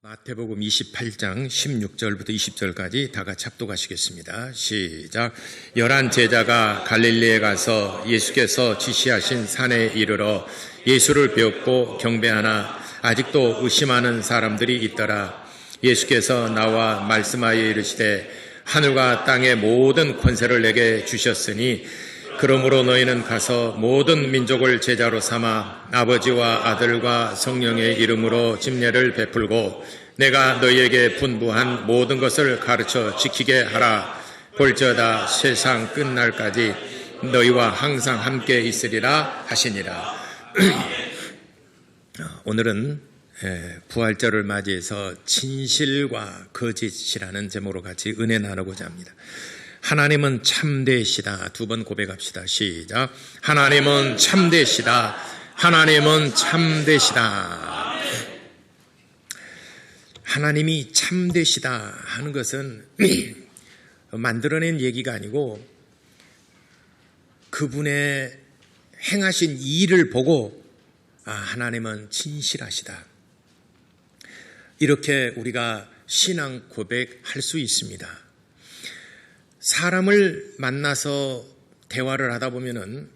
마태복음 28장 16절부터 20절까지 다 같이 합독하시겠습니다. 시작. 11 제자가 갈릴리에 가서 예수께서 지시하신 산에 이르러 예수를 배웠고 경배하나 아직도 의심하는 사람들이 있더라. 예수께서 나와 말씀하여 이르시되 하늘과 땅의 모든 권세를 내게 주셨으니 그러므로 너희는 가서 모든 민족을 제자로 삼아 아버지와 아들과 성령의 이름으로 침례를 베풀고 내가 너희에게 분부한 모든 것을 가르쳐 지키게 하라. 볼지어다 세상 끝날까지 너희와 항상 함께 있으리라 하시니라. 오늘은 부활절을 맞이해서 진실과 거짓이라는 제목으로 같이 은혜 나누고자 합니다. 하나님은 참되시다. 두 번 고백합시다. 시작. 하나님은 참되시다. 하나님은 참되시다. 하나님이 참되시다 하는 것은 만들어낸 얘기가 아니고 그분의 행하신 일을 보고 하나님은 진실하시다. 이렇게 우리가 신앙 고백할 수 있습니다. 사람을 만나서 대화를 하다 보면은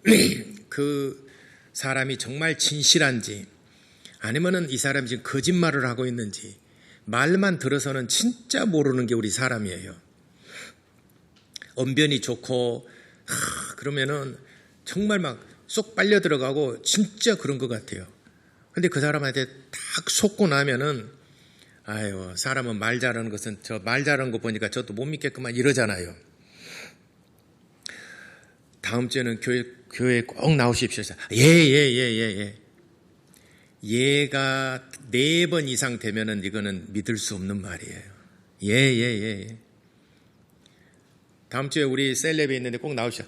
그 사람이 정말 진실한지 아니면은 이 사람이 지금 거짓말을 하고 있는지 말만 들어서는 진짜 모르는 게 우리 사람이에요. 언변이 좋고 그러면은 정말 막 쏙 빨려 들어가고 진짜 그런 것 같아요. 근데 그 사람한테 딱 속고 나면은 아유 사람은 말 잘하는 것은 저 말 잘하는 거 보니까 저도 못 믿겠구만 이러잖아요. 다음 주에는 교회에 꼭 나오십시오. 예. 예가 4번 이상 되면은 이거는 믿을 수 없는 말이에요. 예. 다음 주에 우리 셀럽이 있는데 꼭 나오십시오.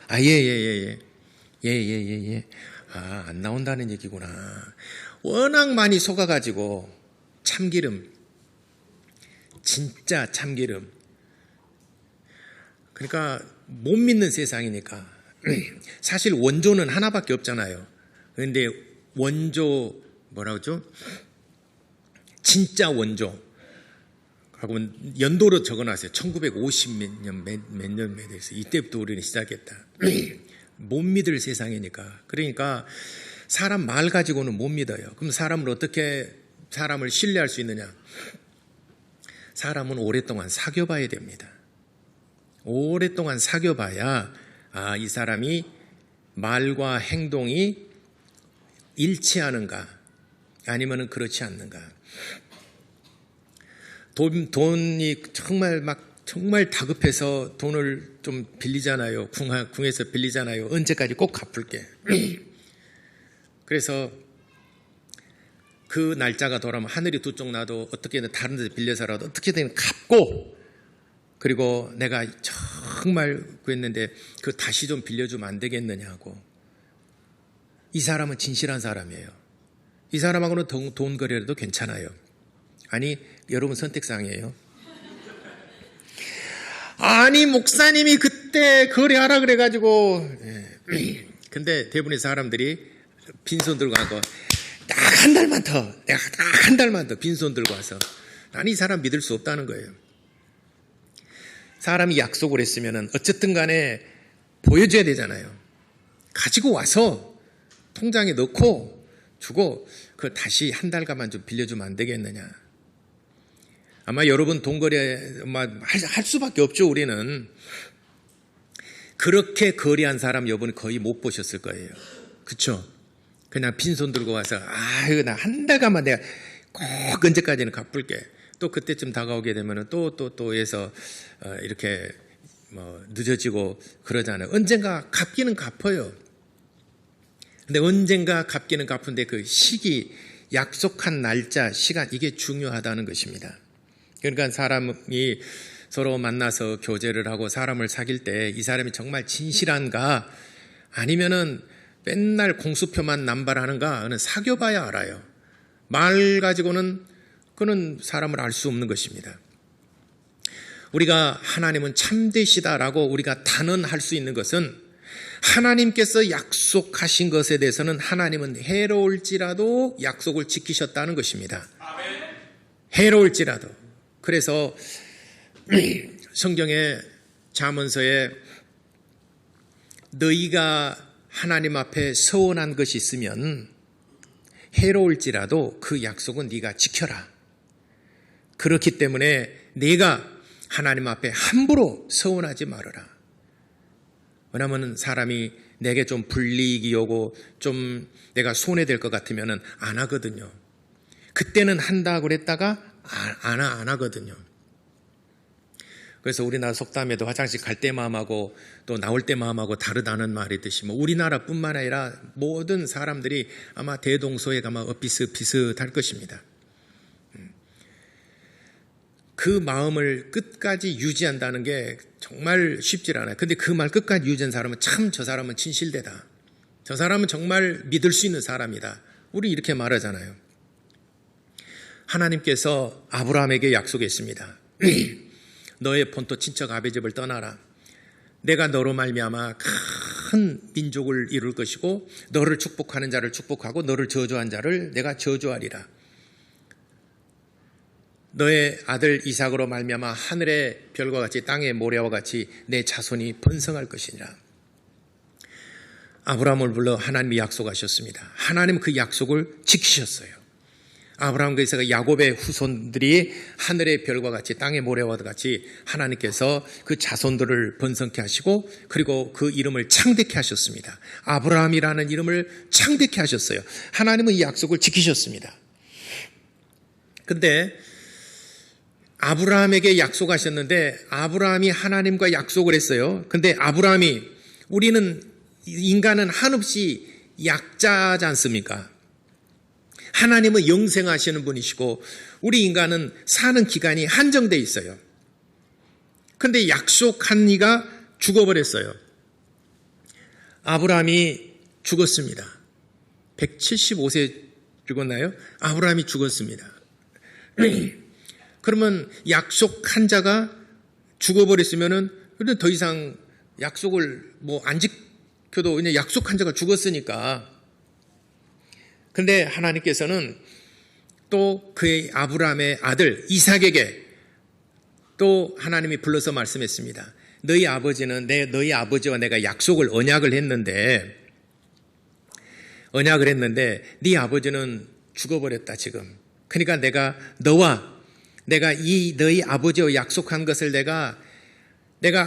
예. 안 나온다는 얘기구나. 워낙 많이 속아가지고 참기름, 진짜 참기름. 그러니까 못 믿는 세상이니까. 사실 원조는 하나밖에 없잖아요. 그런데 원조 뭐라고 하죠? 진짜 원조. 하고 연도로 적어놨어요. 1950몇 년 돼서 이때부터 우리는 시작했다. 못 믿을 세상이니까. 그러니까 사람 말 가지고는 못 믿어요. 그럼 사람을 신뢰할 수 있느냐? 사람은 오랫동안 사귀어봐야 됩니다. 오랫동안 사귀어봐야 이 사람이 말과 행동이 일치하는가 아니면 그렇지 않는가. 돈이 정말 다급해서 돈을 좀 빌리잖아요. 궁에서 빌리잖아요. 언제까지 꼭 갚을게. 그래서 그 날짜가 돌아오면 하늘이 두 쪽 나도 어떻게든 다른 데서 빌려서라도 어떻게든 갚고 그리고 내가 정말 그랬는데 그 다시 좀 빌려주면 안 되겠느냐고. 이 사람은 진실한 사람이에요. 이 사람하고는 돈 거래라도 괜찮아요. 아니 여러분 선택사항이에요. 아니 목사님이 그때 거래하라 그래가지고 근데 대부분의 사람들이 빈손 들고 가고 딱 한 달만 더 내가 딱 한 달만 더 빈손 들고 와서 나는 이 사람 믿을 수 없다는 거예요. 사람이 약속을 했으면 어쨌든 간에 보여줘야 되잖아요. 가지고 와서 통장에 넣고 주고 그걸 다시 한 달간만 좀 빌려주면 안 되겠느냐. 아마 여러분 돈거래 할 수밖에 없죠. 우리는 그렇게 거래한 사람 여러분 거의 못 보셨을 거예요. 그렇죠? 그냥 빈손 들고 와서 이거 나 한 달간만 내가 꼭 언제까지는 갚을게. 또 그때쯤 다가오게 되면 또 해서 이렇게 늦어지고 그러잖아요. 언젠가 갚기는 갚아요. 근데 언젠가 갚기는 갚은데 그 시기, 약속한 날짜, 시간 이게 중요하다는 것입니다. 그러니까 사람이 서로 만나서 교제를 하고 사람을 사귈 때 이 사람이 정말 진실한가 아니면은 맨날 공수표만 남발하는가 는 사귀어봐야 알아요. 말 가지고는 그는 사람을 알 수 없는 것입니다. 우리가 하나님은 참되시다라고 우리가 단언할 수 있는 것은 하나님께서 약속하신 것에 대해서는 하나님은 해로울지라도 약속을 지키셨다는 것입니다. 해로울지라도. 그래서 성경의 잠언서에 너희가 하나님 앞에 서원한 것이 있으면 해로울지라도 그 약속은 네가 지켜라. 그렇기 때문에 네가 하나님 앞에 함부로 서원하지 말아라. 왜냐하면 사람이 내게 좀 불이익이 오고 좀 내가 손해될 것 같으면 안 하거든요. 그때는 한다고 그랬다가 안 하거든요. 그래서 우리나라 속담에도 화장실 갈 때 마음하고 또 나올 때 마음하고 다르다는 말이 있듯이 우리나라뿐만 아니라 모든 사람들이 아마 대동소이가 아마 비슷비슷할 것입니다. 그 마음을 끝까지 유지한다는 게 정말 쉽지 않아요. 근데 그 말 끝까지 유지한 사람은 참 저 사람은 진실되다. 저 사람은 정말 믿을 수 있는 사람이다. 우리 이렇게 말하잖아요. 하나님께서 아브라함에게 약속했습니다. 너의 본토 친척 아베 집을 떠나라. 내가 너로 말미암아 큰 민족을 이룰 것이고 너를 축복하는 자를 축복하고 너를 저주한 자를 내가 저주하리라. 너의 아들 이삭으로 말미암아 하늘의 별과 같이 땅의 모래와 같이 내 자손이 번성할 것이니라. 아브라함을 불러 하나님이 약속하셨습니다. 하나님 그 약속을 지키셨어요. 아브라함과 이삭과 야곱의 후손들이 하늘의 별과 같이 땅의 모래와 같이 하나님께서 그 자손들을 번성케 하시고 그리고 그 이름을 창대케 하셨습니다. 아브라함이라는 이름을 창대케 하셨어요. 하나님은 이 약속을 지키셨습니다. 근데 아브라함에게 약속하셨는데 아브라함이 하나님과 약속을 했어요. 근데 아브라함이 인간은 한없이 약자지 않습니까? 하나님은 영생하시는 분이시고 우리 인간은 사는 기간이 한정되어 있어요. 그런데 약속한 이가 죽어버렸어요. 아브라함이 죽었습니다. 175세 죽었나요? 아브라함이 죽었습니다. 그러면 약속한 자가 죽어버렸으면은 더 이상 약속을 안 지켜도 그냥 약속한 자가 죽었으니까. 근데 하나님께서는 또 그의 아브라함의 아들 이삭에게 또 하나님이 불러서 말씀했습니다. 너희 아버지와 내가 언약을 했는데 네 아버지는 죽어버렸다 지금. 그러니까 내가 너희 아버지와 약속한 것을 내가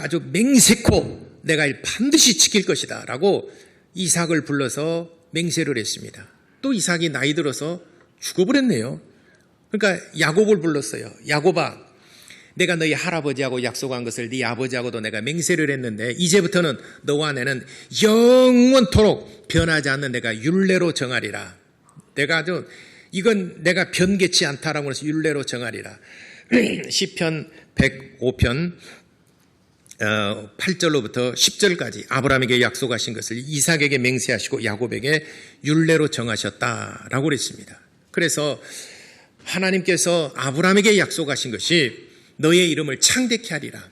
아주 맹세코 내가 반드시 지킬 것이다 라고 이삭을 불러서 맹세를 했습니다. 또 이삭이 나이 들어서 죽어버렸네요. 그러니까 야곱을 불렀어요. 야곱아, 내가 너희 할아버지하고 약속한 것을 네 아버지하고도 내가 맹세를 했는데 이제부터는 너와 나는 영원토록 변하지 않는 내가 율례로 정하리라. 이건 내가 변개치 않다라고 해서 율례로 정하리라. 시편 105편 8절로부터 10절까지 아브라함에게 약속하신 것을 이삭에게 맹세하시고 야곱에게 율례로 정하셨다라고 그랬습니다. 그래서 하나님께서 아브라함에게 약속하신 것이 너의 이름을 창대케 하리라.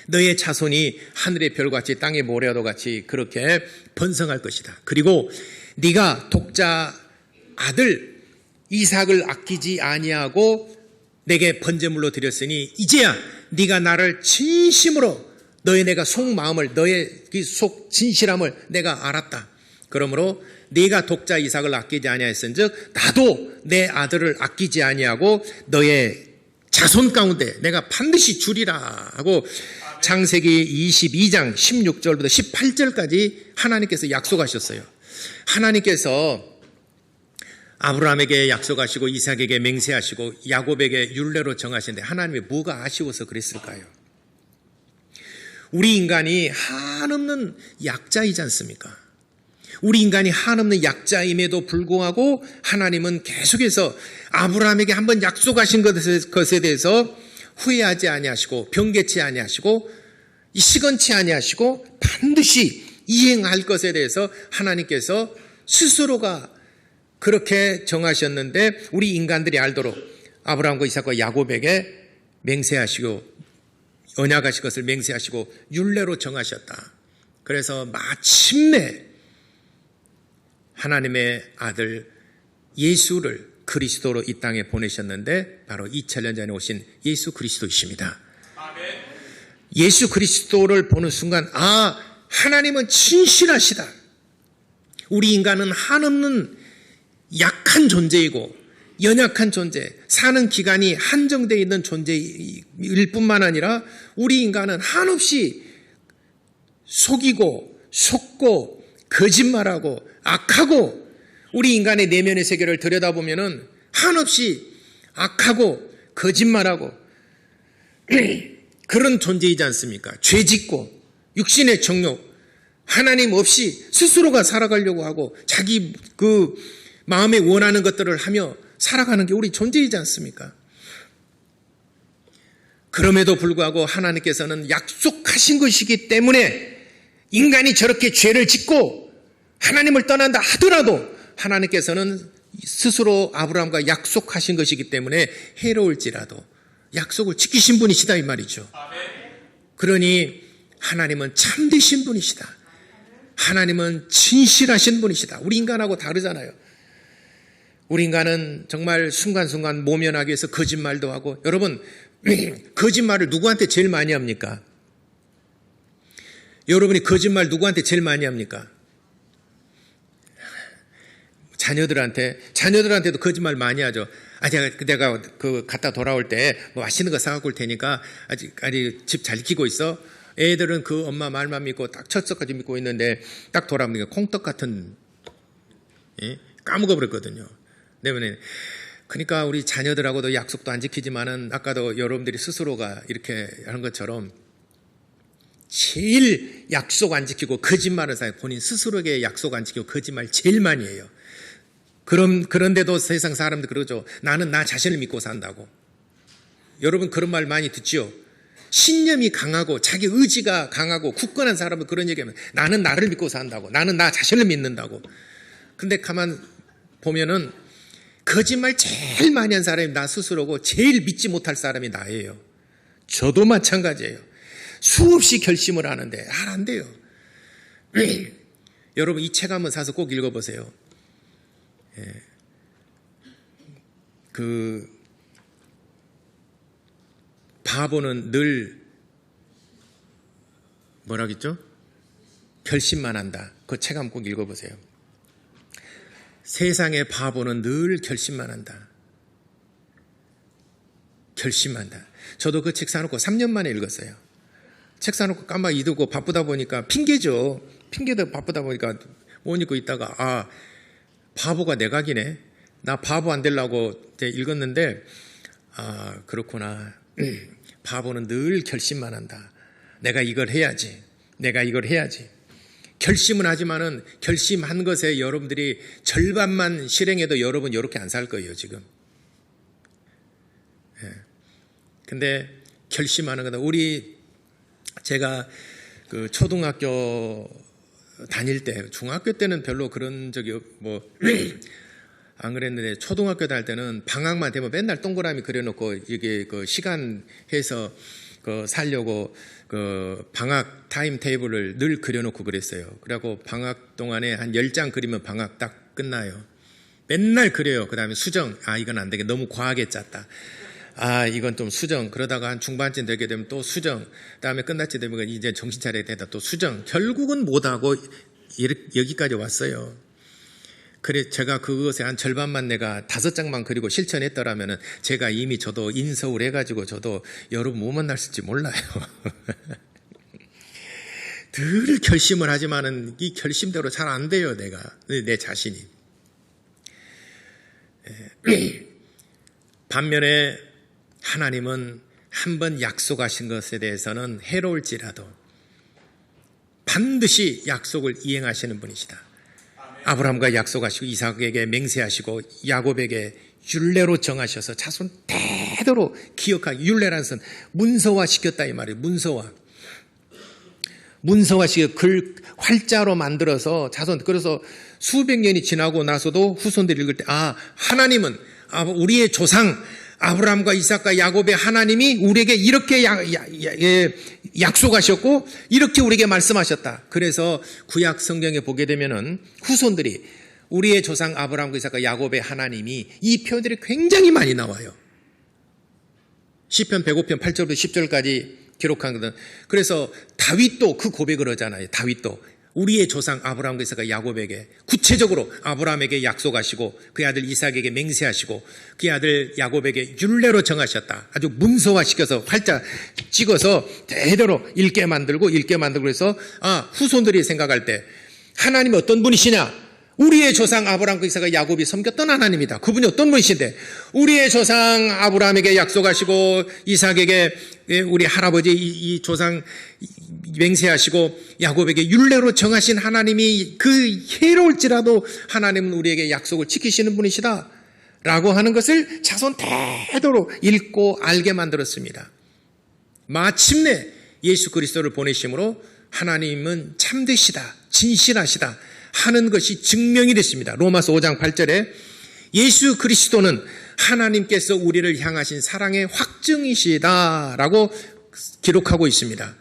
너의 자손이 하늘의 별같이 땅의 모래와도 같이 그렇게 번성할 것이다. 그리고 네가 독자 아들 이삭을 아끼지 아니하고 내게 번제물로 드렸으니 이제야 네가 나를 진심으로 내가 속마음을 너의 속 진실함을 내가 알았다. 그러므로 네가 독자 이삭을 아끼지 아니하였은즉 나도 내 아들을 아끼지 아니하고 너의 자손 가운데 내가 반드시 주리라 하고 창세기 22장 16절부터 18절까지 하나님께서 약속하셨어요. 하나님께서 아브라함에게 약속하시고 이삭에게 맹세하시고 야곱에게 율례로 정하시는데 하나님이 뭐가 아쉬워서 그랬을까요? 우리 인간이 한없는 약자이지 않습니까? 우리 인간이 한없는 약자임에도 불구하고 하나님은 계속해서 아브라함에게 한번 약속하신 것에 대해서 후회하지 아니하시고 변개치 아니하시고 시건치 아니하시고 반드시 이행할 것에 대해서 하나님께서 스스로가 그렇게 정하셨는데 우리 인간들이 알도록 아브라함과 이삭과 야곱에게 맹세하시고 언약하신 것을 맹세하시고 율례로 정하셨다. 그래서 마침내 하나님의 아들 예수를 그리스도로 이 땅에 보내셨는데 바로 2000년 전에 오신 예수 그리스도이십니다. 예수 그리스도를 보는 순간 하나님은 진실하시다. 우리 인간은 한없는 약한 존재이고 연약한 존재, 사는 기간이 한정되어 있는 존재일 뿐만 아니라 우리 인간은 한없이 속이고 속고 거짓말하고 악하고 우리 인간의 내면의 세계를 들여다보면은 한없이 악하고 거짓말하고 그런 존재이지 않습니까? 죄짓고 육신의 정욕, 하나님 없이 스스로가 살아가려고 하고 자기 그 마음에 원하는 것들을 하며 살아가는 게 우리 존재이지 않습니까? 그럼에도 불구하고 하나님께서는 약속하신 것이기 때문에 인간이 저렇게 죄를 짓고 하나님을 떠난다 하더라도 하나님께서는 스스로 아브라함과 약속하신 것이기 때문에 해로울지라도 약속을 지키신 분이시다 이 말이죠. 그러니 하나님은 참되신 분이시다. 하나님은 진실하신 분이시다. 우리 인간하고 다르잖아요. 우리 인간은 정말 순간순간 모면하기 위해서 거짓말도 하고, 여러분 거짓말을 누구한테 제일 많이 합니까? 여러분이 거짓말 누구한테 제일 많이 합니까? 자녀들한테도 거짓말 많이 하죠. 내가 갔다 돌아올 때 뭐 맛있는 거 사갖고 올 테니까 아직 집 잘 지키고 있어. 애들은 그 엄마 말만 믿고 딱 철석까지 믿고 있는데 딱 돌아오니까 콩떡 같은 까먹어버렸거든요. 때문에 그러니까 우리 자녀들하고도 약속도 안 지키지만은 아까도 여러분들이 스스로가 이렇게 하는 것처럼 제일 약속 안 지키고 거짓말을 사요. 본인 스스로에게 약속 안 지키고 거짓말 제일 많이 해요. 그런데도 세상 사람들 그러죠. 나는 나 자신을 믿고 산다고. 여러분 그런 말 많이 듣죠. 신념이 강하고 자기 의지가 강하고 굳건한 사람은 그런 얘기하면 나는 나를 믿고 산다고. 나는 나 자신을 믿는다고. 근데 가만 보면은 거짓말 제일 많이 한 사람이 나 스스로고 제일 믿지 못할 사람이 나예요. 저도 마찬가지예요. 수없이 결심을 하는데 안 돼요. 여러분 이 책 한번 사서 꼭 읽어보세요. 그 바보는 늘 뭐라겠죠? 결심만 한다. 그 책 한번 꼭 읽어보세요. 세상의 바보는 늘 결심만 한다. 결심한다. 저도 그 책 사놓고 3년 만에 읽었어요. 책 사놓고 깜빡 잊고 바쁘다 보니까 핑계죠. 핑계도 바쁘다 보니까 못 읽고 있다가 바보가 내각이네. 나 바보 안 되려고 읽었는데 그렇구나. 바보는 늘 결심만 한다. 내가 이걸 해야지. 내가 이걸 해야지. 결심은 하지만은 결심한 것에 여러분들이 절반만 실행해도 여러분 이렇게 안 살 거예요 지금. 근데 결심하는 거다. 제가 그 초등학교 다닐 때, 중학교 때는 별로 그런 적이 안 그랬는데 초등학교 다닐 때는 방학만 되면 맨날 동그라미 그려놓고 이게 그 시간 해서 살려고 그 방학 타임 테이블을 늘 그려놓고 그랬어요. 그래갖고 방학 동안에 한 10장 그리면 방학 딱 끝나요. 맨날 그래요. 그 다음에 수정. 이건 안 되겠다. 너무 과하게 짰다. 이건 좀 수정. 그러다가 한 중반쯤 되게 되면 또 수정. 그 다음에 끝날지 되면 이제 정신 차려야 되다 또 수정. 결국은 못하고 여기까지 왔어요. 그래 제가 그것에 한 절반만 내가 5장만 그리고 실천했더라면은 제가 이미 저도 인서울 해가지고 저도 여러분 못 만났을지 몰라요. 늘 결심을 하지만은 이 결심대로 잘 안 돼요. 내 자신이. 반면에 하나님은 한번 약속하신 것에 대해서는 해로울지라도 반드시 약속을 이행하시는 분이시다. 아브라함과 약속하시고 이삭에게 맹세하시고 야곱에게 율례로 정하셔서 자손 대대로 기억하기. 율례라는 것은 문서화시켰다 이 말이에요. 문서화시켜 글 활자로 만들어서 자손. 그래서 수백 년이 지나고 나서도 후손들이 읽을 때 하나님은 우리의 조상 아브라함과 이삭과 야곱의 하나님이 우리에게 이렇게 약속하셨고 이렇게 우리에게 말씀하셨다. 그래서 구약 성경에 보게 되면은 후손들이 우리의 조상 아브라함과 이삭과 야곱의 하나님이 이 표현들이 굉장히 많이 나와요. 시편 105편 8절부터 10절까지 기록한 거든. 그래서 다윗도 그 고백을 하잖아요. 다윗도 우리의 조상 아브라함과 이삭과 야곱에게 구체적으로 아브라함에게 약속하시고 그의 아들 이삭에게 맹세하시고 그의 아들 야곱에게 율례로 정하셨다. 아주 문서화시켜서 활자 찍어서 대대로 읽게 만들고 해서 후손들이 생각할 때 하나님이 어떤 분이시냐? 우리의 조상 아브라함과 이삭과 야곱이 섬겼던 하나님이다. 그분이 어떤 분이신데 우리의 조상 아브라함에게 약속하시고 이삭에게 우리 할아버지 이 조상 맹세하시고 야곱에게 율례로 정하신 하나님이 그 해로울지라도 하나님은 우리에게 약속을 지키시는 분이시다 라고 하는 것을 자손 대대로 읽고 알게 만들었습니다. 마침내 예수 그리스도를 보내심으로 하나님은 참되시다, 진실하시다 하는 것이 증명이 됐습니다. 로마서 5장 8절에 예수 그리스도는 하나님께서 우리를 향하신 사랑의 확증이시다라고 기록하고 있습니다.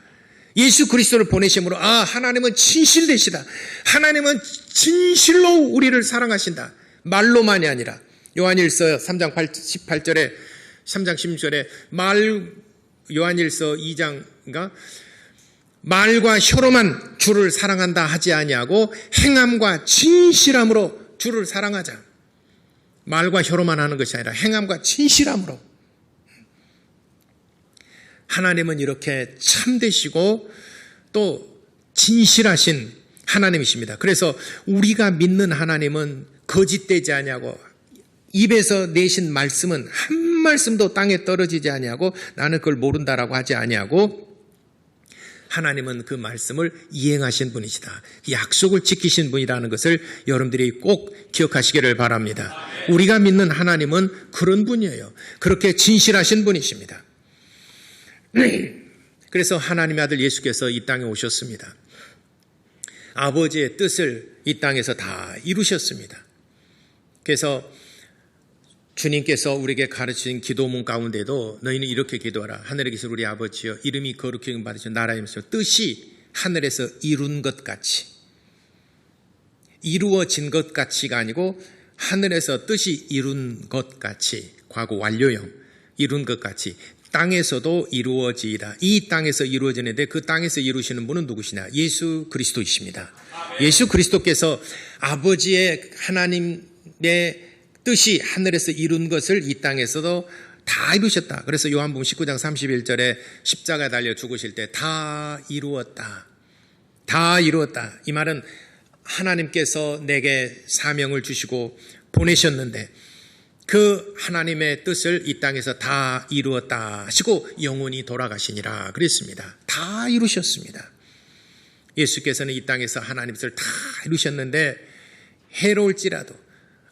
예수 그리스도를 보내심으로 하나님은 진실되시다. 하나님은 진실로 우리를 사랑하신다. 말로만이 아니라 요한일서 3장 18절에 3장 16절에 요한일서 2장인가 말과 혀로만 주를 사랑한다 하지 아니하고 행함과 진실함으로 주를 사랑하자. 말과 혀로만 하는 것이 아니라 행함과 진실함으로. 하나님은 이렇게 참되시고 또 진실하신 하나님이십니다. 그래서 우리가 믿는 하나님은 거짓되지 아니하고 입에서 내신 말씀은 한 말씀도 땅에 떨어지지 아니하고 나는 그걸 모른다라고 하지 아니하고 하나님은 그 말씀을 이행하신 분이시다. 약속을 지키신 분이라는 것을 여러분들이 꼭 기억하시기를 바랍니다. 우리가 믿는 하나님은 그런 분이에요. 그렇게 진실하신 분이십니다. 그래서 하나님의 아들 예수께서 이 땅에 오셨습니다. 아버지의 뜻을 이 땅에서 다 이루셨습니다. 그래서 주님께서 우리에게 가르친 기도문 가운데도 너희는 이렇게 기도하라. 하늘에 계신 우리 아버지여 이름이 거룩히 여김받으시오. 나라의 뜻이 하늘에서 이룬 것 같이 이루어진 것 같이가 아니고 하늘에서 뜻이 이룬 것 같이 과거 완료형 이룬 것 같이 땅에서도 이루어지이다. 이 땅에서 이루어지는데 그 땅에서 이루시는 분은 누구시냐? 예수 그리스도이십니다. 예수 그리스도께서 아버지의 하나님의 뜻이 하늘에서 이룬 것을 이 땅에서도 다 이루셨다. 그래서 요한복음 19장 31절에 십자가에 달려 죽으실 때 다 이루었다. 다 이루었다. 이 말은 하나님께서 내게 사명을 주시고 보내셨는데 그 하나님의 뜻을 이 땅에서 다 이루었다 하시고 영원히 돌아가시니라 그랬습니다. 다 이루셨습니다. 예수께서는 이 땅에서 하나님의 뜻을 다 이루셨는데 해로울지라도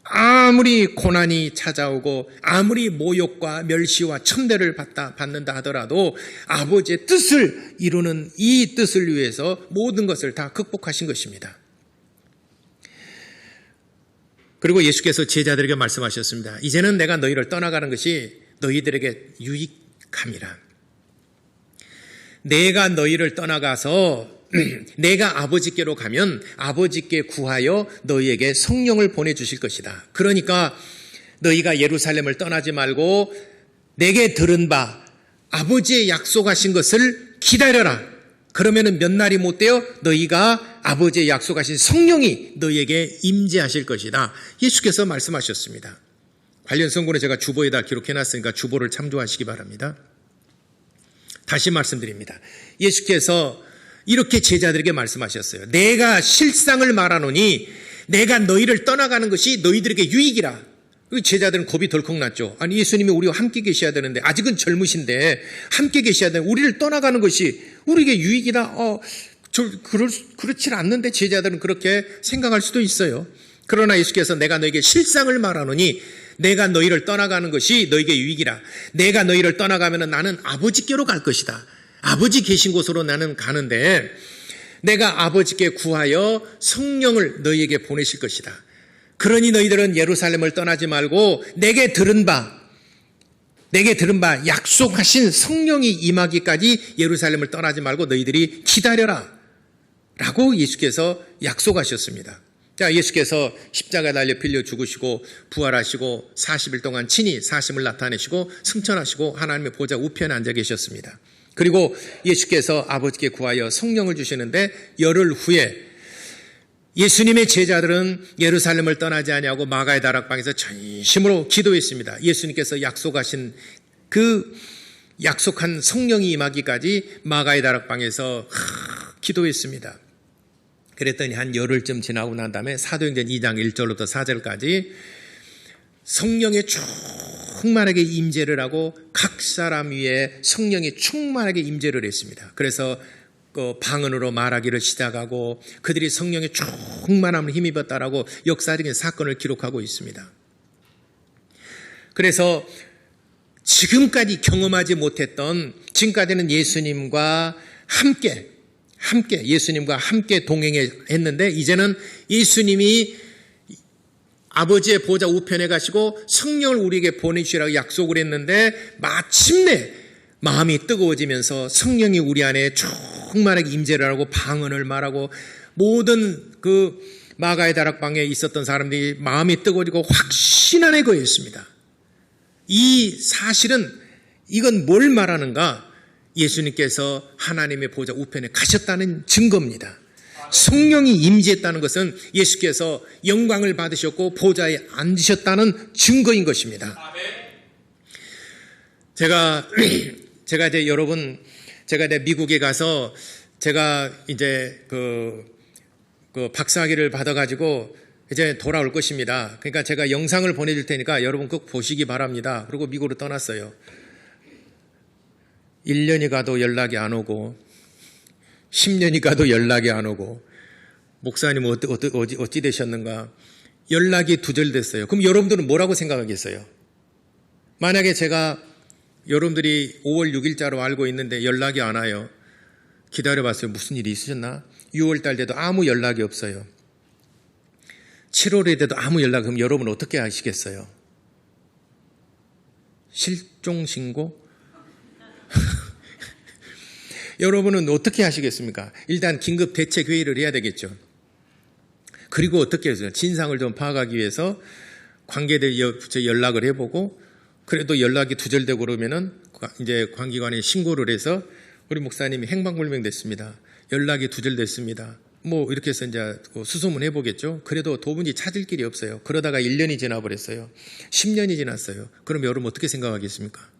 아무리 고난이 찾아오고 아무리 모욕과 멸시와 천대를 받는다 하더라도 아버지의 뜻을 이루는 이 뜻을 위해서 모든 것을 다 극복하신 것입니다. 그리고 예수께서 제자들에게 말씀하셨습니다. 이제는 내가 너희를 떠나가는 것이 너희들에게 유익함이라. 내가 너희를 떠나가서 내가 아버지께로 가면 아버지께 구하여 너희에게 성령을 보내주실 것이다. 그러니까 너희가 예루살렘을 떠나지 말고 내게 들은 바 아버지의 약속하신 것을 기다려라. 그러면 몇 날이 못 되어 너희가 아버지의 약속하신 성령이 너희에게 임재하실 것이다. 예수께서 말씀하셨습니다. 관련 성구는 제가 주보에다 기록해놨으니까 주보를 참조하시기 바랍니다. 다시 말씀드립니다. 예수께서 이렇게 제자들에게 말씀하셨어요. 내가 실상을 말하노니 내가 너희를 떠나가는 것이 너희들에게 유익이라. 제자들은 겁이 덜컥 났죠. 아니 예수님이 우리와 함께 계셔야 되는데 아직은 젊으신데 함께 계셔야 되는데 우리를 떠나가는 것이 우리에게 유익이다. 그렇지 않는데 제자들은 그렇게 생각할 수도 있어요. 그러나 예수께서 내가 너에게 실상을 말하노니 내가 너희를 떠나가는 것이 너에게 유익이라. 내가 너희를 떠나가면 나는 아버지께로 갈 것이다. 아버지 계신 곳으로 나는 가는데 내가 아버지께 구하여 성령을 너희에게 보내실 것이다. 그러니 너희들은 예루살렘을 떠나지 말고 내게 들은 바 약속하신 성령이 임하기까지 예루살렘을 떠나지 말고 너희들이 기다려라 라고 예수께서 약속하셨습니다. 자, 예수께서 십자가에 달려 빌려 죽으시고 부활하시고 40일 동안 친히 사심을 나타내시고 승천하시고 하나님의 보좌 우편에 앉아 계셨습니다. 그리고 예수께서 아버지께 구하여 성령을 주시는데 열흘 후에 예수님의 제자들은 예루살렘을 떠나지 아니하고 마가의 다락방에서 전심으로 기도했습니다. 예수님께서 약속하신 그 약속한 성령이 임하기까지 마가의 다락방에서 기도했습니다. 그랬더니 한 열흘쯤 지나고 난 다음에 사도행전 2장 1절부터 4절까지 성령의 충만하게 임재를 하고 각 사람 위에 성령이 충만하게 임재를 했습니다. 그래서 그 방언으로 말하기를 시작하고 그들이 성령의 충만함을 힘입었다라고 역사적인 사건을 기록하고 있습니다. 그래서 지금까지 경험하지 못했던, 지금까지는 예수님과 함께 동행했는데 이제는 예수님이 아버지의 보좌 우편에 가시고 성령을 우리에게 보내주시라고 약속을 했는데 마침내 마음이 뜨거워지면서 성령이 우리 안에 충만하게 임재를 하고 방언을 말하고 모든 그 마가의 다락방에 있었던 사람들이 마음이 뜨거워지고 확신 안에 거했습니다. 이 사실은 이건 뭘 말하는가? 예수님께서 하나님의 보좌 우편에 가셨다는 증거입니다. 성령이 임재했다는 것은 예수께서 영광을 받으셨고 보좌에 앉으셨다는 증거인 것입니다. 제가 이제 여러분, 제가 이제 미국에 가서 제가 이제 그 박사학위를 받아가지고 이제 돌아올 것입니다. 그러니까 제가 영상을 보내줄 테니까 여러분 꼭 보시기 바랍니다. 그리고 미국으로 떠났어요. 1년이 가도 연락이 안 오고 10년이 가도 연락이 안 오고 목사님 어찌 되셨는가 연락이 두절됐어요. 그럼 여러분들은 뭐라고 생각하겠어요? 만약에 제가 여러분들이 5월 6일자로 알고 있는데 연락이 안 와요. 기다려봤어요. 무슨 일이 있으셨나? 6월달 돼도 아무 연락이 없어요. 7월에 돼도 아무 연락, 그럼 여러분 어떻게 하시겠어요? 실종신고? 여러분은 어떻게 하시겠습니까? 일단 긴급 대책 회의를 해야 되겠죠. 그리고 어떻게 해서요? 진상을 좀 파악하기 위해서 관계들 연락을 해보고 그래도 연락이 두절되고 그러면은 이제 관기관에 신고를 해서 우리 목사님이 행방불명됐습니다. 연락이 두절됐습니다. 뭐 이렇게 해서 이제 수소문 해보겠죠. 그래도 도무지 찾을 길이 없어요. 그러다가 1년이 지나버렸어요. 10년이 지났어요. 그럼 여러분 어떻게 생각하겠습니까?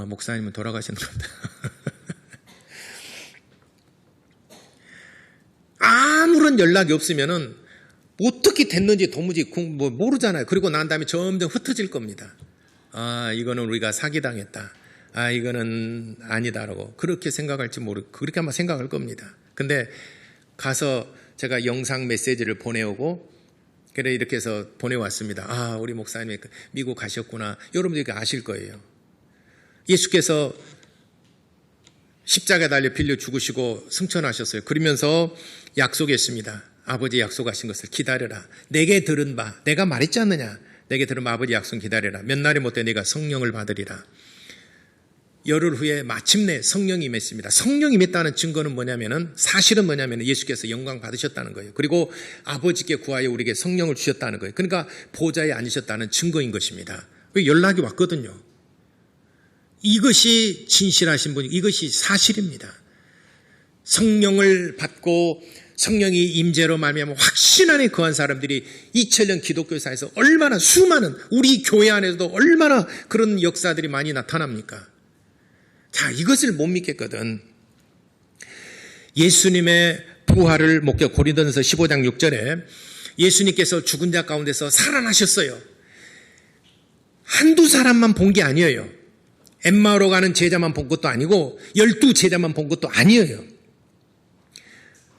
목사님은 돌아가시는 겁니다. 아무런 연락이 없으면은 어떻게 됐는지 도무지 모르잖아요. 그리고 난 다음에 점점 흩어질 겁니다. 이거는 우리가 사기당했다. 이거는 아니다라고 그렇게 생각할지 그렇게 아마 생각할 겁니다. 근데 가서 제가 영상 메시지를 보내오고 그래 이렇게 해서 보내왔습니다. 우리 목사님이 미국 가셨구나. 여러분들이 아실 거예요. 예수께서 십자가에 달려 빌려 죽으시고 승천하셨어요. 그러면서 약속했습니다. 아버지 약속하신 것을 기다려라. 내게 들은 바 내가 말했지 않느냐. 내게 들은 바 아버지 약속 기다려라. 몇 날이 못해 내가 성령을 받으리라. 열흘 후에 마침내 성령이 임했습니다. 성령이 임했다는 증거는 뭐냐면은 사실은 뭐냐면 예수께서 영광 받으셨다는 거예요. 그리고 아버지께 구하여 우리에게 성령을 주셨다는 거예요. 그러니까 보좌에 앉으셨다는 증거인 것입니다. 연락이 왔거든요. 이것이 진실하신 분, 이것이 사실입니다. 성령을 받고 성령이 임재로 말미암아 확신 안에 거한 사람들이 2000년 기독교사에서 얼마나 수많은 우리 교회 안에서도 얼마나 그런 역사들이 많이 나타납니까? 자, 이것을 못 믿겠거든. 예수님의 부활을 목격 고린도전서 15장 6절에 예수님께서 죽은 자 가운데서 살아나셨어요. 한두 사람만 본 게 아니에요. 엠마오로 가는 제자만 본 것도 아니고 12 제자만 본 것도 아니에요.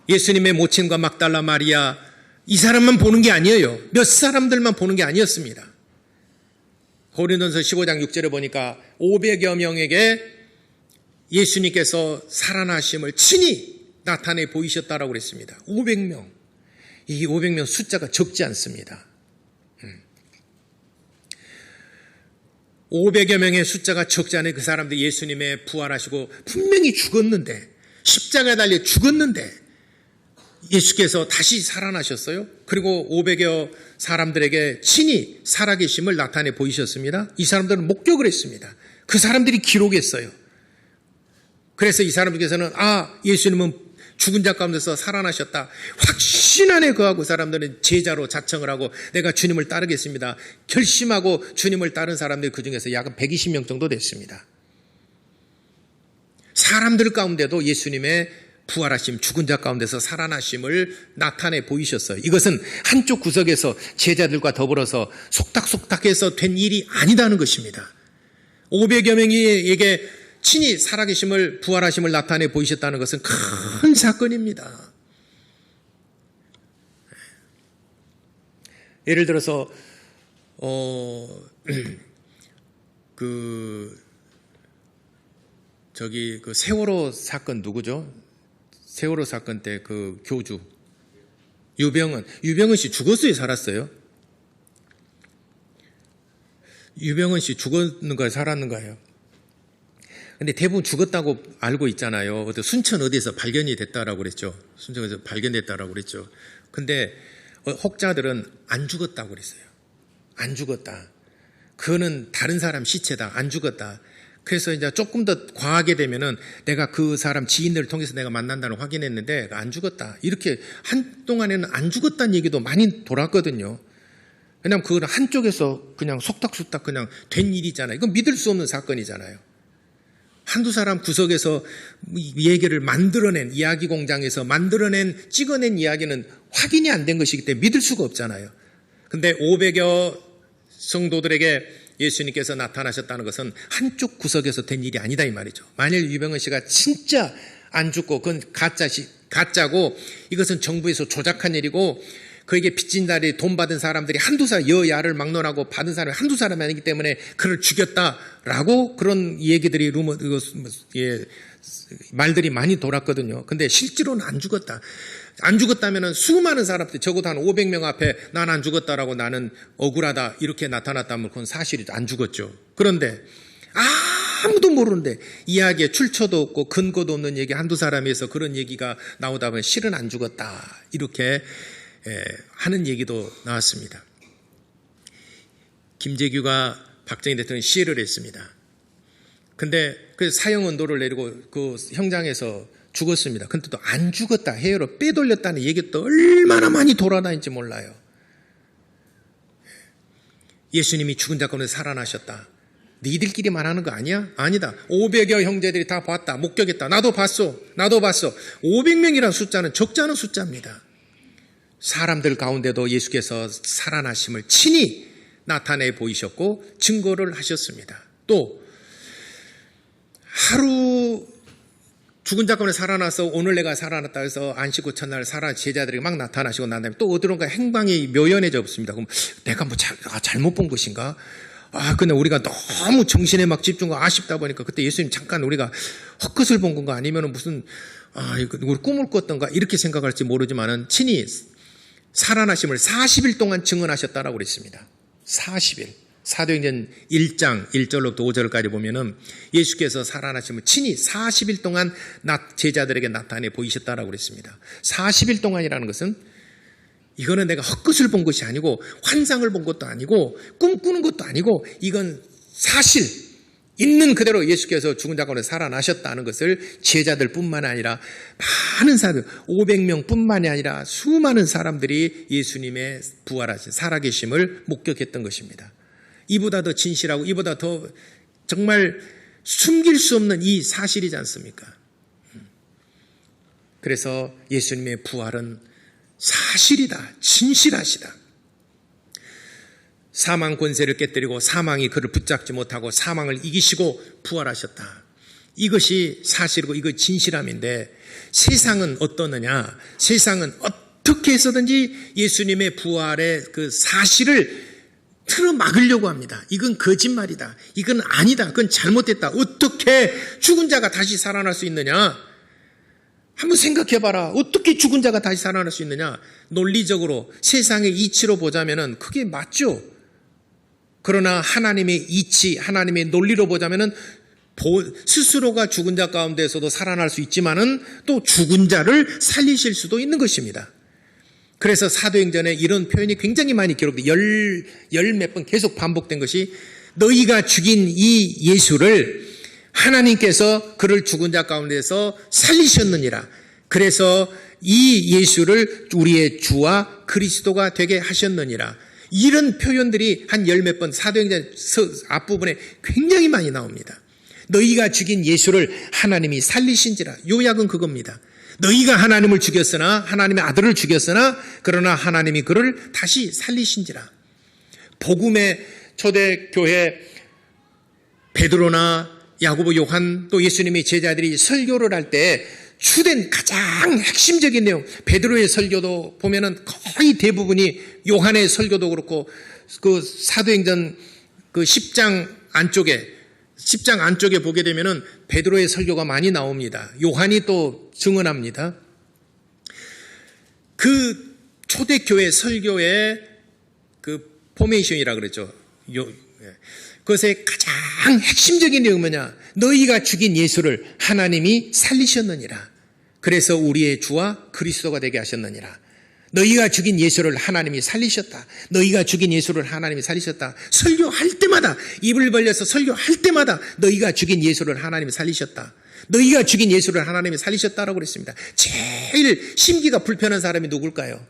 예수님의 모친과 막달라 마리아 이 사람만 보는 게 아니에요. 몇 사람들만 보는 게 아니었습니다. 고린도전서 15장 6절에 보니까 500여 명에게 예수님께서 살아나심을 친히 나타내 보이셨다라고 그랬습니다. 500명. 이 500명 숫자가 적지 않습니다. 500여 명의 숫자가 적지 않은 그 사람들 예수님의 부활하시고 분명히 죽었는데 십자가에 달려 죽었는데 예수께서 다시 살아나셨어요. 그리고 500여 사람들에게 친히 살아계심을 나타내 보이셨습니다. 이 사람들은 목격을 했습니다. 그 사람들이 기록했어요. 그래서 이 사람들께서는 예수님은 죽은 자 가운데서 살아나셨다. 확신 안에 거하고 사람들은 제자로 자청을 하고 내가 주님을 따르겠습니다. 결심하고 주님을 따른 사람들이 그중에서 약 120명 정도 됐습니다. 사람들 가운데도 예수님의 부활하심, 죽은 자 가운데서 살아나심을 나타내 보이셨어요. 이것은 한쪽 구석에서 제자들과 더불어서 속닥속닥해서 된 일이 아니다는 것입니다. 500여 명에게 친히 살아계심을, 부활하심을 나타내 보이셨다는 것은 큰 사건입니다. 예를 들어서 그 세월호 사건 누구죠? 세월호 사건 때 그 교주 유병은 씨 죽었어요, 살았어요? 유병은 씨 죽었는가요, 살았는가요? 근데 대부분 죽었다고 알고 있잖아요. 순천 어디에서 발견이 됐다라고 그랬죠. 순천에서 발견됐다라고 그랬죠. 근데 혹자들은 안 죽었다고 그랬어요. 안 죽었다. 그거는 다른 사람 시체다. 안 죽었다. 그래서 이제 조금 더 과하게 되면은 내가 그 사람 지인들을 통해서 내가 만난다는 확인했는데 안 죽었다. 이렇게 한동안에는 안 죽었다는 얘기도 많이 돌았거든요. 왜냐하면 그거는 한쪽에서 그냥 속닥속닥 그냥 된 일이잖아요. 이건 믿을 수 없는 사건이잖아요. 한두 사람 구석에서 얘기를 만들어낸, 이야기 공장에서 만들어낸, 찍어낸 이야기는 확인이 안 된 것이기 때문에 믿을 수가 없잖아요. 근데 500여 성도들에게 예수님께서 나타나셨다는 것은 한쪽 구석에서 된 일이 아니다 이 말이죠. 만일 유병헌 씨가 진짜 안 죽고 그건 가짜고 이것은 정부에서 조작한 일이고 그에게 빚진 자리 돈 받은 사람들이 한두 사람 여야를 막론하고 받은 사람이 한두 사람이 아니기 때문에 그를 죽였다라고 그런 얘기들이 말들이 많이 돌았거든요. 근데 실제로는 안 죽었다. 안 죽었다면 수많은 사람들 적어도 한 500명 앞에 난 안 죽었다라고 나는 억울하다 이렇게 나타났다면 그건 사실이죠. 안 죽었죠. 그런데 아무도 모르는데 이야기에 출처도 없고 근거도 없는 얘기 한두 사람에서 그런 얘기가 나오다 보면 실은 안 죽었다 이렇게 하는 얘기도 나왔습니다. 김재규가 박정희 대통령이 시해를 했습니다. 근데 그 사형언도를 내리고 그 형장에서 죽었습니다. 근데 또 안 죽었다 해요로 빼돌렸다는 얘기가 또 얼마나 많이 돌아다니는지 몰라요. 예수님이 죽은 자 가운데 살아나셨다. 니들끼리 말하는 거 아니야? 아니다. 500여 형제들이 다 봤다. 목격했다. 나도 봤어. 500명이라는 숫자는 적지 않은 숫자입니다. 사람들 가운데도 예수께서 살아나심을 친히 나타내 보이셨고 증거를 하셨습니다. 또 하루 죽은 자 가운데 살아나서 오늘 내가 살아났다 해서 안식 후 첫날 살아난 제자들이 막 나타나시고 난 다음에 또 어디론가 행방이 묘연해져 없습니다. 그럼 내가 뭐 잘못 본 것인가? 근데 우리가 너무 정신에 막 집중하고 아쉽다 보니까 그때 예수님 잠깐 우리가 헛것을 본 건가 아니면 무슨 우리 꿈을 꿨던가 이렇게 생각할지 모르지만은 친히 살아나심을 40일 동안 증언하셨다라고 그랬습니다. 40일. 사도행전 1장 1절로부터 5절까지 보면은 예수께서 살아나심을 친히 40일 동안 제자들에게 나타내 보이셨다라고 그랬습니다. 40일 동안이라는 것은 이거는 내가 헛것을 본 것이 아니고 환상을 본 것도 아니고 꿈꾸는 것도 아니고 이건 사실 있는 그대로 예수께서 죽은 자 가운데 살아나셨다는 것을 제자들뿐만 아니라 많은 사람들 500명 뿐만이 아니라 수많은 사람들이 예수님의 부활하신 살아계심을 목격했던 것입니다. 이보다 더 진실하고 이보다 더 정말 숨길 수 없는 이 사실이지 않습니까? 그래서 예수님의 부활은 사실이다. 진실하시다. 사망 권세를 깨뜨리고 사망이 그를 붙잡지 못하고 사망을 이기시고 부활하셨다. 이것이 사실이고 이것이 진실함인데 세상은 어떠느냐? 세상은 어떻게 해서든지 예수님의 부활의 그 사실을 틀어막으려고 합니다. 이건 거짓말이다. 이건 아니다. 그건 잘못됐다. 어떻게 죽은 자가 다시 살아날 수 있느냐? 한번 생각해봐라. 어떻게 죽은 자가 다시 살아날 수 있느냐? 논리적으로 세상의 이치로 보자면은 그게 맞죠. 그러나 하나님의 이치, 하나님의 논리로 보자면은 스스로가 죽은 자 가운데서도 살아날 수 있지만은 또 죽은 자를 살리실 수도 있는 것입니다. 그래서 사도행전에 이런 표현이 굉장히 많이 기록돼 열 몇 번 계속 반복된 것이 너희가 죽인 이 예수를 하나님께서 그를 죽은 자 가운데서 살리셨느니라. 그래서 이 예수를 우리의 주와 그리스도가 되게 하셨느니라. 이런 표현들이 한 열 몇 번 사도행전 앞부분에 굉장히 많이 나옵니다. 너희가 죽인 예수를 하나님이 살리신지라. 요약은 그겁니다. 너희가 하나님을 죽였으나 하나님의 아들을 죽였으나 그러나 하나님이 그를 다시 살리신지라. 복음의 초대교회 베드로나 야고보, 요한 또 예수님의 제자들이 설교를 할 때 주된 가장 핵심적인 내용, 베드로의 설교도 보면은 거의 대부분이, 요한의 설교도 그렇고 그 사도행전 그 10장 안쪽에 보게 되면은 베드로의 설교가 많이 나옵니다. 요한이 또 증언합니다. 그 초대교회 설교의 그 포메이션이라 그랬죠. 그것의 가장 핵심적인 내용은 뭐냐? 너희가 죽인 예수를 하나님이 살리셨느니라. 그래서 우리의 주와 그리스도가 되게 하셨느니라. 너희가 죽인 예수를 하나님이 살리셨다. 너희가 죽인 예수를 하나님이 살리셨다. 설교할 때마다, 입을 벌려서 설교할 때마다 너희가 죽인 예수를 하나님이 살리셨다. 너희가 죽인 예수를 하나님이 살리셨다라고 그랬습니다. 제일 심기가 불편한 사람이 누굴까요?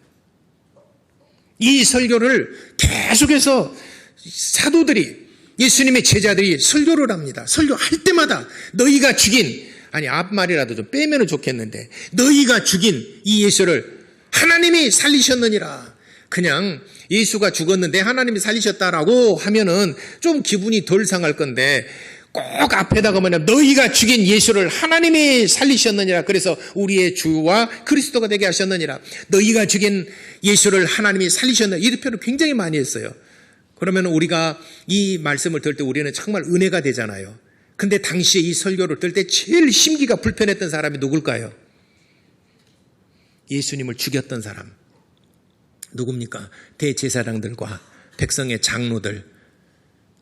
이 설교를 계속해서 사도들이, 예수님의 제자들이 설교를 합니다. 설교할 때마다 너희가 죽인, 아니 앞말이라도 좀 빼면 좋겠는데, 너희가 죽인 이 예수를 하나님이 살리셨느니라. 그냥 예수가 죽었는데 하나님이 살리셨다라고 하면은 좀 기분이 덜 상할 건데, 꼭 앞에다가 뭐냐, 너희가 죽인 예수를 하나님이 살리셨느니라. 그래서 우리의 주와 그리스도가 되게 하셨느니라. 너희가 죽인 예수를 하나님이 살리셨느니라. 이 표현을 굉장히 많이 했어요. 그러면 우리가 이 말씀을 들을 때 우리는 정말 은혜가 되잖아요. 근데 당시에 이 설교를 들을 때 제일 심기가 불편했던 사람이 누굴까요? 예수님을 죽였던 사람. 누굽니까? 대제사장들과 백성의 장로들,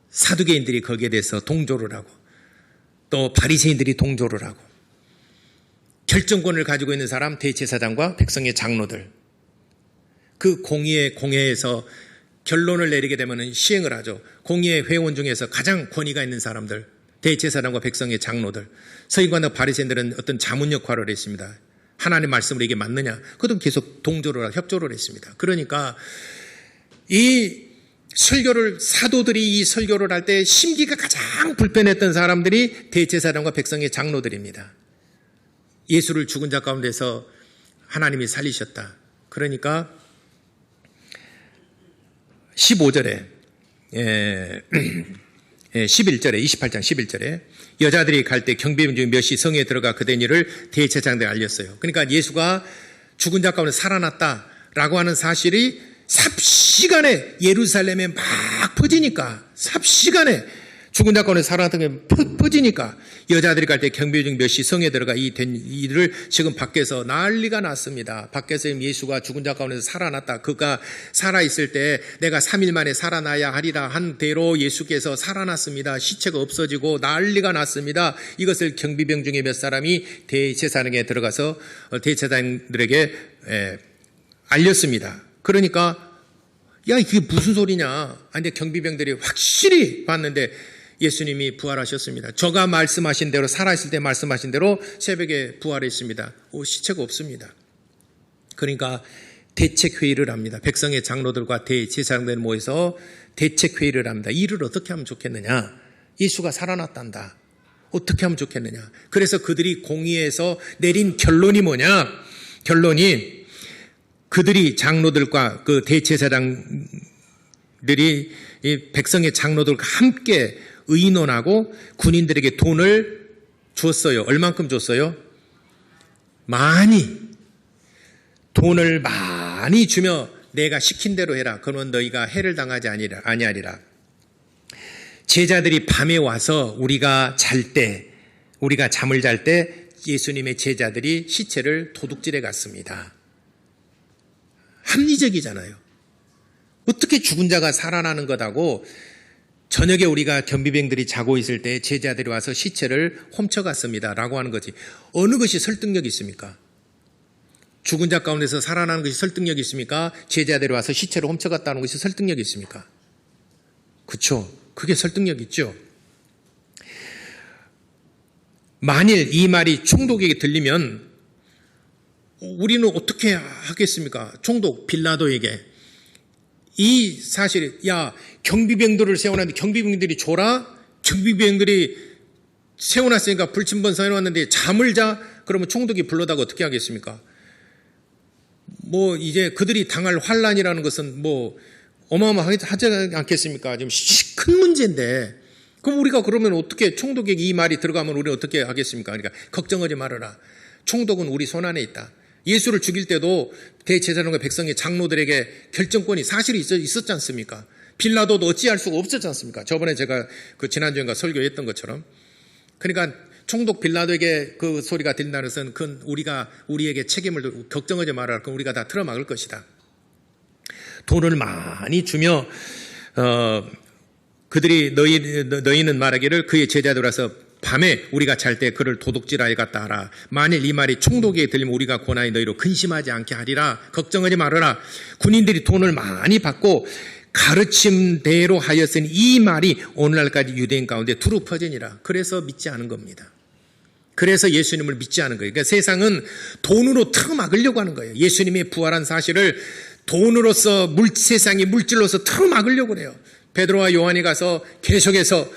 사두개인들이 거기에 대해서 동조를 하고, 또 바리새인들이 동조를 하고, 결정권을 가지고 있는 사람 대제사장과 백성의 장로들, 그 공의에서 결론을 내리게 되면 시행을 하죠. 공의회 회원 중에서 가장 권위가 있는 사람들, 대제사장과 백성의 장로들, 서기관과 바리새인들은 어떤 자문 역할을 했습니다. 하나님의 말씀을 이게 맞느냐? 그것도 계속 동조를 하고 협조를 했습니다. 그러니까 이 설교를, 사도들이 이 설교를 할 때 심기가 가장 불편했던 사람들이 대제사장과 백성의 장로들입니다. 예수를 죽은 자 가운데서 하나님이 살리셨다. 그러니까 15절에 11절에 28장 11절에 여자들이 갈 때 경비병 중 몇이 성에 들어가 그된 일을 대제사장들에 알렸어요. 그러니까 예수가 죽은 자 가운데 살아났다라고 하는 사실이 삽시간에 예루살렘에 막 퍼지니까, 삽시간에 죽은 자 가운데 살아났다는 게 퍼지니까 여자들이 갈 때 경비병 중 몇이 성에 들어가 이 된 일을 지금 밖에서 난리가 났습니다. 밖에서 예수가 죽은 자 가운데서 살아났다. 그가 살아있을 때 내가 3일 만에 살아나야 하리라 한 대로 예수께서 살아났습니다. 시체가 없어지고 난리가 났습니다. 이것을 경비병 중에 몇 사람이 대제사장에 들어가서 대제사장들에게 알렸습니다. 그러니까 야, 이게 무슨 소리냐? 근데 경비병들이 확실히 봤는데 예수님이 부활하셨습니다. 저가 말씀하신 대로, 살아있을 때 말씀하신 대로 새벽에 부활했습니다. 시체가 없습니다. 그러니까 대책회의를 합니다. 백성의 장로들과 대제사장들 모여서 대책회의를 합니다. 일을 어떻게 하면 좋겠느냐? 예수가 살아났단다. 어떻게 하면 좋겠느냐? 그래서 그들이 공의에서 내린 결론이 뭐냐? 결론이 그들이 장로들과 그 대제사장들이 이 백성의 장로들과 함께 의논하고 군인들에게 돈을 줬어요. 얼만큼 줬어요? 많이. 돈을 많이 주며 내가 시킨 대로 해라. 그러면 너희가 해를 당하지 아니하리라. 제자들이 밤에 와서 우리가 잠을 잘 때 예수님의 제자들이 시체를 도둑질해 갔습니다. 합리적이잖아요. 어떻게 죽은 자가 살아나는 것하고 저녁에 우리가 경비병들이 자고 있을 때 제자들이 와서 시체를 훔쳐갔습니다 라고 하는 거지. 어느 것이 설득력이 있습니까? 죽은 자 가운데서 살아나는 것이 설득력이 있습니까? 제자들이 와서 시체를 훔쳐갔다는 것이 설득력이 있습니까? 그렇죠. 그게 설득력 있죠. 만일 이 말이 총독에게 들리면 우리는 어떻게 하겠습니까? 총독 빌라도에게 이 사실이, 야, 경비병들을 세워놨는데 경비병들이 줘라? 경비병들이 세워놨으니까 불침번 세워놨는데 잠을 자? 그러면 총독이 불러다가 어떻게 하겠습니까? 뭐 이제 그들이 당할 환란이라는 것은 뭐 어마어마하지 않겠습니까? 지금 큰 문제인데, 그럼 우리가 그러면 어떻게, 총독에게 이 말이 들어가면 우리는 어떻게 하겠습니까? 그러니까 걱정하지 말아라. 총독은 우리 손안에 있다. 예수를 죽일 때도 대제사장과 백성의 장로들에게 결정권이 사실이 있었지 않습니까? 빌라도도 어찌할 수가 없었지 않습니까? 저번에 제가 그 지난주인가 설교했던 것처럼. 그러니까 총독 빌라도에게 그 소리가 들린다는 것은 그건 우리에게 책임을 걱정하지 말아라. 그럼 우리가 다 틀어막을 것이다. 돈을 많이 주며 그들이 너희는 말하기를 그의 제자들 와서 밤에 우리가 잘 때 그를 도둑질하여 갔다 하라. 만일 이 말이 총독에게 들리면 우리가 고난이 너희로 근심하지 않게 하리라. 걱정하지 말아라. 군인들이 돈을 많이 받고 가르침대로 하였으니 이 말이 오늘날까지 유대인 가운데 두루 퍼지니라. 그래서 믿지 않은 겁니다. 그래서 예수님을 믿지 않은 거예요. 그러니까 세상은 돈으로 틀어막으려고 하는 거예요. 예수님의 부활한 사실을 돈으로서 세상의 물질로서 틀어막으려고 해요. 베드로와 요한이 가서 계속해서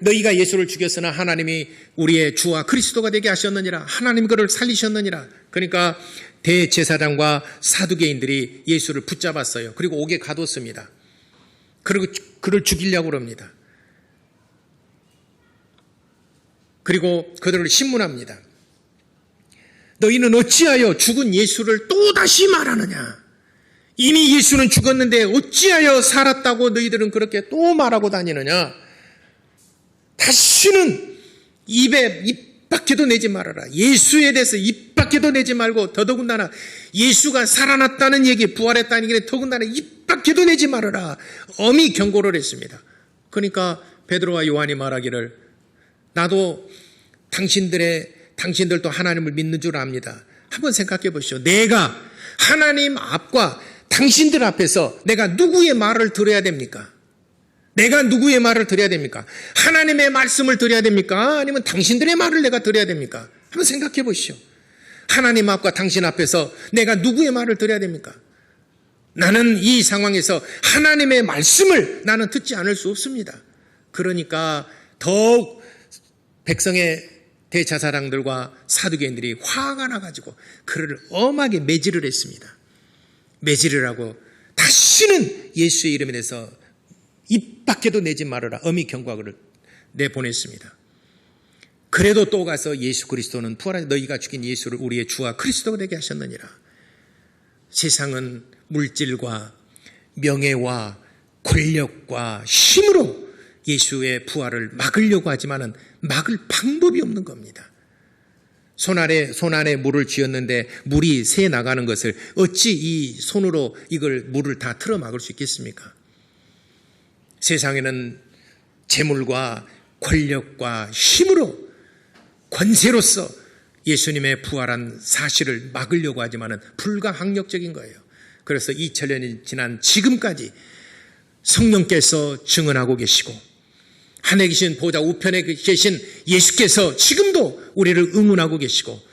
너희가 예수를 죽였으나 하나님이 우리의 주와 그리스도가 되게 하셨느니라. 하나님 그를 살리셨느니라. 그러니까 대제사장과 사두개인들이 예수를 붙잡았어요. 그리고 옥에 가뒀습니다. 그리고 그를 죽이려고 합니다. 그리고 그들을 신문합니다. 너희는 어찌하여 죽은 예수를 또다시 말하느냐? 이미 예수는 죽었는데 어찌하여 살았다고 너희들은 그렇게 또 말하고 다니느냐? 다시는 입 밖에도 내지 말아라. 예수에 대해서 입 밖에도 내지 말고, 더더군다나 예수가 살아났다는 얘기, 부활했다는 얘기, 더군다나 입 밖에도 내지 말아라. 엄히 경고를 했습니다. 그러니까 베드로와 요한이 말하기를, 나도 당신들도 하나님을 믿는 줄 압니다. 한번 생각해 보시죠. 내가 하나님 앞과 당신들 앞에서 내가 누구의 말을 들어야 됩니까? 내가 누구의 말을 들어야 됩니까? 하나님의 말씀을 들어야 됩니까? 아니면 당신들의 말을 내가 들어야 됩니까? 한번 생각해 보시죠. 하나님 앞과 당신 앞에서 내가 누구의 말을 들어야 됩니까? 나는 이 상황에서 하나님의 말씀을 나는 듣지 않을 수 없습니다. 그러니까 더욱 백성의 대제사장들과 사두개인들이 화가 나가지고 그를 엄하게 매질을 했습니다. 매질을 하고 다시는 예수의 이름에 대해서 입 밖에도 내지 말아라. 엄히 경고하기를 내보냈습니다. 그래도 또 가서 예수 그리스도는 부활하신 너희가 죽인 예수를 우리의 주와 그리스도가 되게 하셨느니라. 세상은 물질과 명예와 권력과 힘으로 예수의 부활을 막으려고 하지만은 막을 방법이 없는 겁니다. 손 안에 물을 쥐었는데 물이 새 나가는 것을 어찌 이 손으로 이걸 물을 다 틀어 막을 수 있겠습니까? 세상에는 재물과 권력과 힘으로 권세로서 예수님의 부활한 사실을 막으려고 하지만은 불가항력적인 거예요. 그래서 2000년이 지난 지금까지 성령께서 증언하고 계시고 하늘에 계신 보좌 우편에 계신 예수께서 지금도 우리를 응원하고 계시고,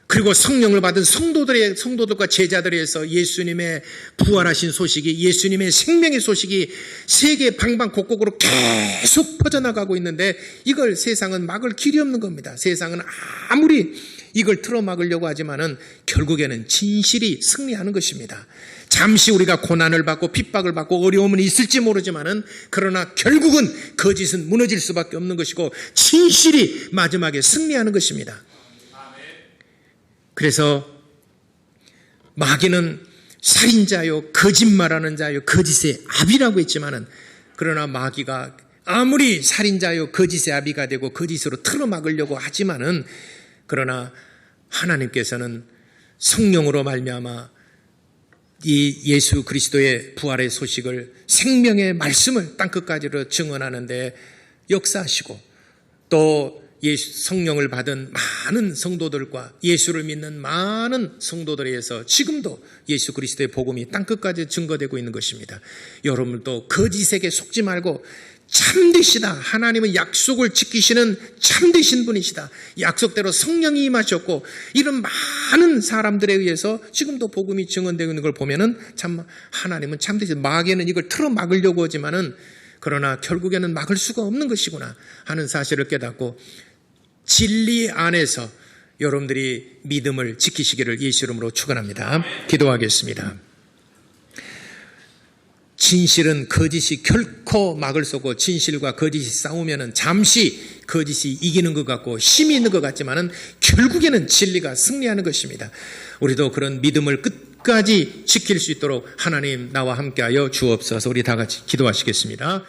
그리고 성령을 받은 성도들과 제자들에 의해서 예수님의 부활하신 소식이, 예수님의 생명의 소식이 세계 방방곡곡으로 계속 퍼져나가고 있는데 이걸 세상은 막을 길이 없는 겁니다. 세상은 아무리 이걸 틀어막으려고 하지만은 결국에는 진실이 승리하는 것입니다. 잠시 우리가 고난을 받고 핍박을 받고 어려움은 있을지 모르지만은, 그러나 결국은 거짓은 무너질 수밖에 없는 것이고 진실이 마지막에 승리하는 것입니다. 그래서 마귀는 살인자요, 거짓말하는 자요, 거짓의 아비라고 했지만은, 그러나 마귀가 아무리 살인자요, 거짓의 아비가 되고 거짓으로 틀어막으려고 하지만은, 그러나 하나님께서는 성령으로 말미암아 이 예수 그리스도의 부활의 소식을, 생명의 말씀을 땅끝까지로 증언하는데 역사하시고, 또 성령을 받은 많은 성도들과 예수를 믿는 많은 성도들에 의해서 지금도 예수 그리스도의 복음이 땅끝까지 증거되고 있는 것입니다. 여러분도 거짓에게 속지 말고 참되시다. 하나님은 약속을 지키시는 참되신 분이시다. 약속대로 성령이 임하셨고, 이런 많은 사람들에 의해서 지금도 복음이 증언되고 있는 걸 보면은 참 하나님은 참되시다. 마귀는 이걸 틀어 막으려고 하지만은, 그러나 결국에는 막을 수가 없는 것이구나 하는 사실을 깨닫고 진리 안에서 여러분들이 믿음을 지키시기를 예수 이름으로 축원합니다. 기도하겠습니다. 진실은 거짓이 결코 막을 수 없고, 진실과 거짓이 싸우면은 잠시 거짓이 이기는 것 같고 힘이 있는 것 같지만은 결국에는 진리가 승리하는 것입니다. 우리도 그런 믿음을 끝까지 지킬 수 있도록 하나님 나와 함께하여 주옵소서. 우리 다 같이 기도하시겠습니다.